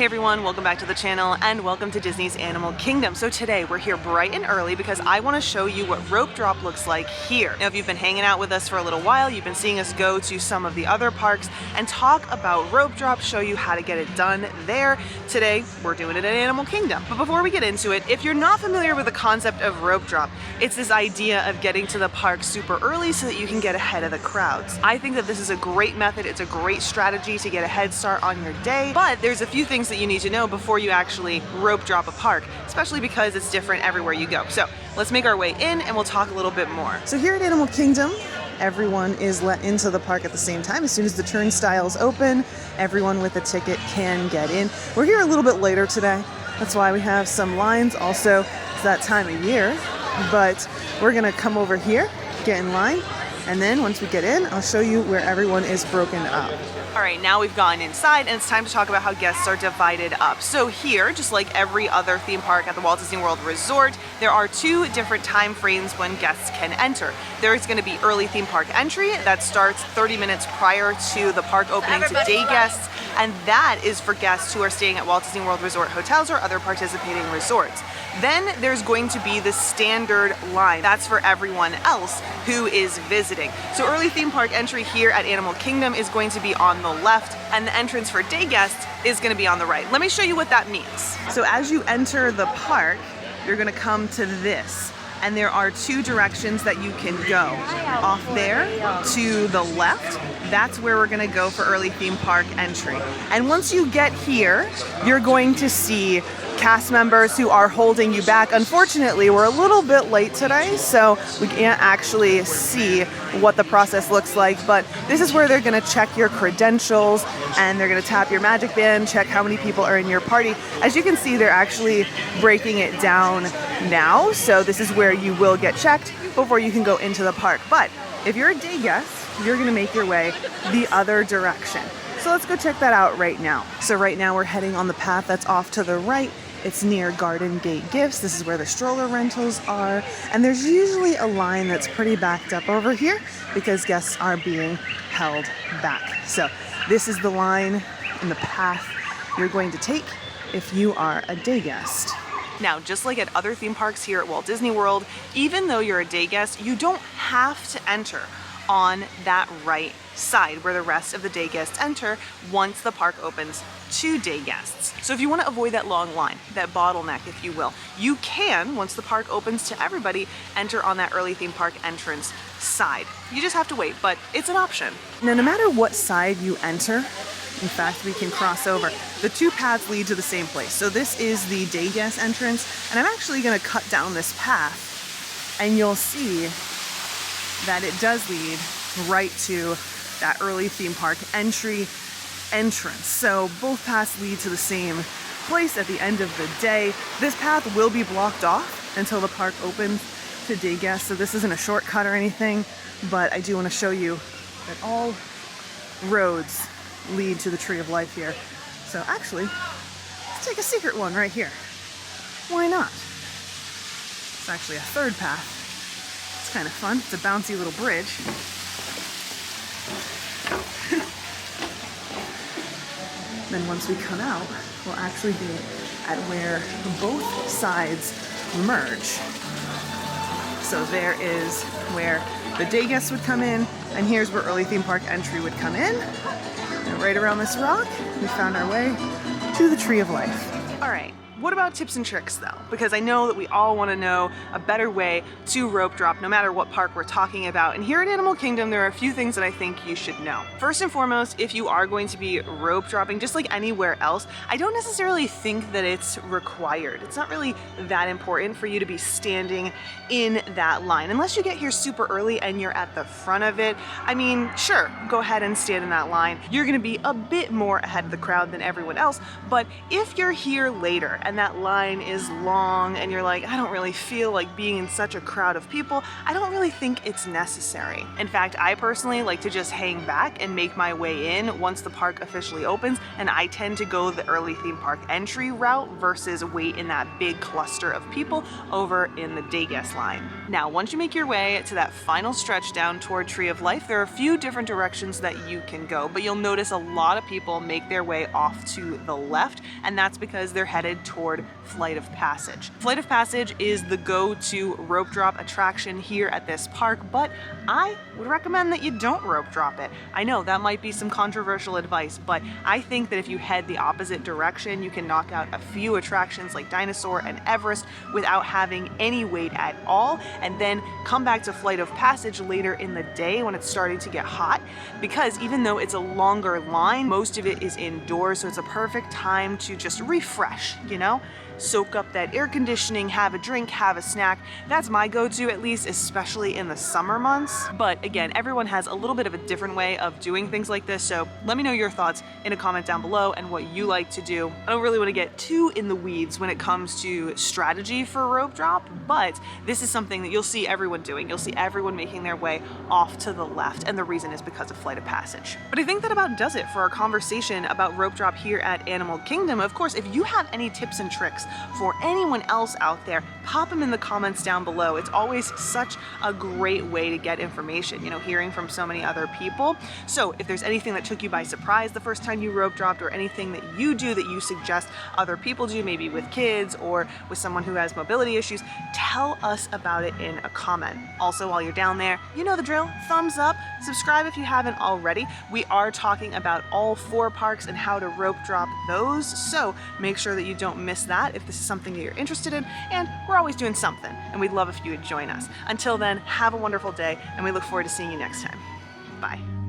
Hey everyone, welcome back to the channel and welcome to Disney's Animal Kingdom. So today we're here bright and early because I want to show you what rope drop looks like here. Now if you've been hanging out with us for a little while, you've been seeing us go to some of the other parks and talk about rope drop, show you how to get it done there. Today we're doing it at Animal Kingdom. But before we get into it, if you're not familiar with the concept of rope drop, it's this idea of getting to the park super early so that you can get ahead of the crowds. I think that this is a great method, it's a great strategy to get a head start on your day, but there's a few things that you need to know before you actually rope drop a park, especially because it's different everywhere you go. So let's make our way in and we'll talk a little bit more. So here at Animal Kingdom, everyone is let into the park at the same time. As soon as the turnstiles open, everyone with a ticket can get in. We're here a little bit later today. That's why we have some lines. Also, it's that time of year, but we're gonna come over here, get in line, and then once we get in, I'll show you where everyone is broken up. All right, now we've gone inside and it's time to talk about how guests are divided up. So here, just like every other theme park at the Walt Disney World Resort, there are two different time frames when guests can enter. There's gonna be early theme park entry that starts 30 minutes prior to the park opening to day guests, and that is for guests who are staying at Walt Disney World Resort hotels or other participating resorts. Then there's going to be the standard line. That's for everyone else who is visiting. So early theme park entry here at Animal Kingdom is going to be on the left, and the entrance for day guests is going to be on the right. Let me show you what that means. So as you enter the park, you're going to come to this, and there are two directions that you can go. Off there to the left, that's where we're going to go for early theme park entry. And once you get here, you're going to see cast members who are holding you back. Unfortunately, we're a little bit late today, so we can't actually see what the process looks like, but this is where they're gonna check your credentials and they're gonna tap your magic band, check how many people are in your party. As you can see, they're actually breaking it down now, so this is where you will get checked before you can go into the park. But if you're a day guest, you're gonna make your way the other direction. So let's go check that out right now. So right now we're heading on the path that's off to the right. It's near Garden Gate Gifts. This is where the stroller rentals are. And there's usually a line that's pretty backed up over here because guests are being held back. So this is the line and the path you're going to take if you are a day guest. Now, just like at other theme parks here at Walt Disney World, even though you're a day guest, you don't have to enter on that right side where the rest of the day guests enter once the park opens to day guests. So if you want to avoid that long line, that bottleneck if you will, you can, once the park opens to everybody, enter on that early theme park entrance side. You just have to wait, but it's an option. Now, no matter what side you enter, in fact, we can cross over. The two paths lead to the same place. So this is the day guest entrance, and I'm actually going to cut down this path, and you'll see that it does lead right to that early theme park entrance. So both paths lead to the same place at the end of the day. This path will be blocked off until the park opens to day guests. So this isn't a shortcut or anything, but I do want to show you that all roads lead to the Tree of Life here. So actually, let's take a secret one right here. Why not? It's actually a third path. It's kind of fun. It's a bouncy little bridge. Then once we come out, we'll actually be at where both sides merge. So there is where the day guests would come in, and here's where early theme park entry would come in. And right around this rock, we found our way to the Tree of Life. All right. What about tips and tricks though? Because I know that we all want to know a better way to rope drop no matter what park we're talking about. And here at Animal Kingdom, there are a few things that I think you should know. First and foremost, if you are going to be rope dropping, just like anywhere else, I don't necessarily think that it's required. It's not really that important for you to be standing in that line. Unless you get here super early and you're at the front of it. I mean, sure, go ahead and stand in that line. You're going to be a bit more ahead of the crowd than everyone else. But if you're here later, and that line is long and you're like, I don't really feel like being in such a crowd of people, I don't really think it's necessary. In fact, I personally like to just hang back and make my way in once the park officially opens, and I tend to go the early theme park entry route versus wait in that big cluster of people over in the day guest line. Now, once you make your way to that final stretch down toward Tree of Life, there are a few different directions that you can go, but you'll notice a lot of people make their way off to the left, and that's because they're headed toward Flight of Passage. Flight of Passage is the go-to rope drop attraction here at this park, but I would recommend that you don't rope drop it. I know that might be some controversial advice, but I think that if you head the opposite direction, you can knock out a few attractions like Dinosaur and Everest without having any wait at all, and then come back to Flight of Passage later in the day when it's starting to get hot, because even though it's a longer line, most of it is indoors, so it's a perfect time to just refresh, you know? Soak up that air conditioning, have a drink, have a snack. That's my go-to, at least, especially in the summer months. But again, everyone has a little bit of a different way of doing things like this, so let me know your thoughts in a comment down below and what you like to do. I don't really want to get too in the weeds when it comes to strategy for rope drop, but this is something that you'll see everyone doing. You'll see everyone making their way off to the left, and the reason is because of Flight of Passage. But I think that about does it for our conversation about rope drop here at Animal Kingdom. Of course, if you have any tips and tricks for anyone else out there, pop them in the comments down below. It's always such a great way to get information, you know, hearing from so many other people. So if there's anything that took you by surprise the first time you rope dropped, or anything that you do that you suggest other people do, maybe with kids or with someone who has mobility issues, tell us about it in a comment. Also, while you're down there, you know the drill, thumbs up, subscribe if you haven't already. We are talking about all 4 parks and how to rope drop those, so make sure that you don't miss that if this is something that you're interested in, and we're always doing something, and we'd love if you would join us. Until then, have a wonderful day, and we look forward to seeing you next time. Bye.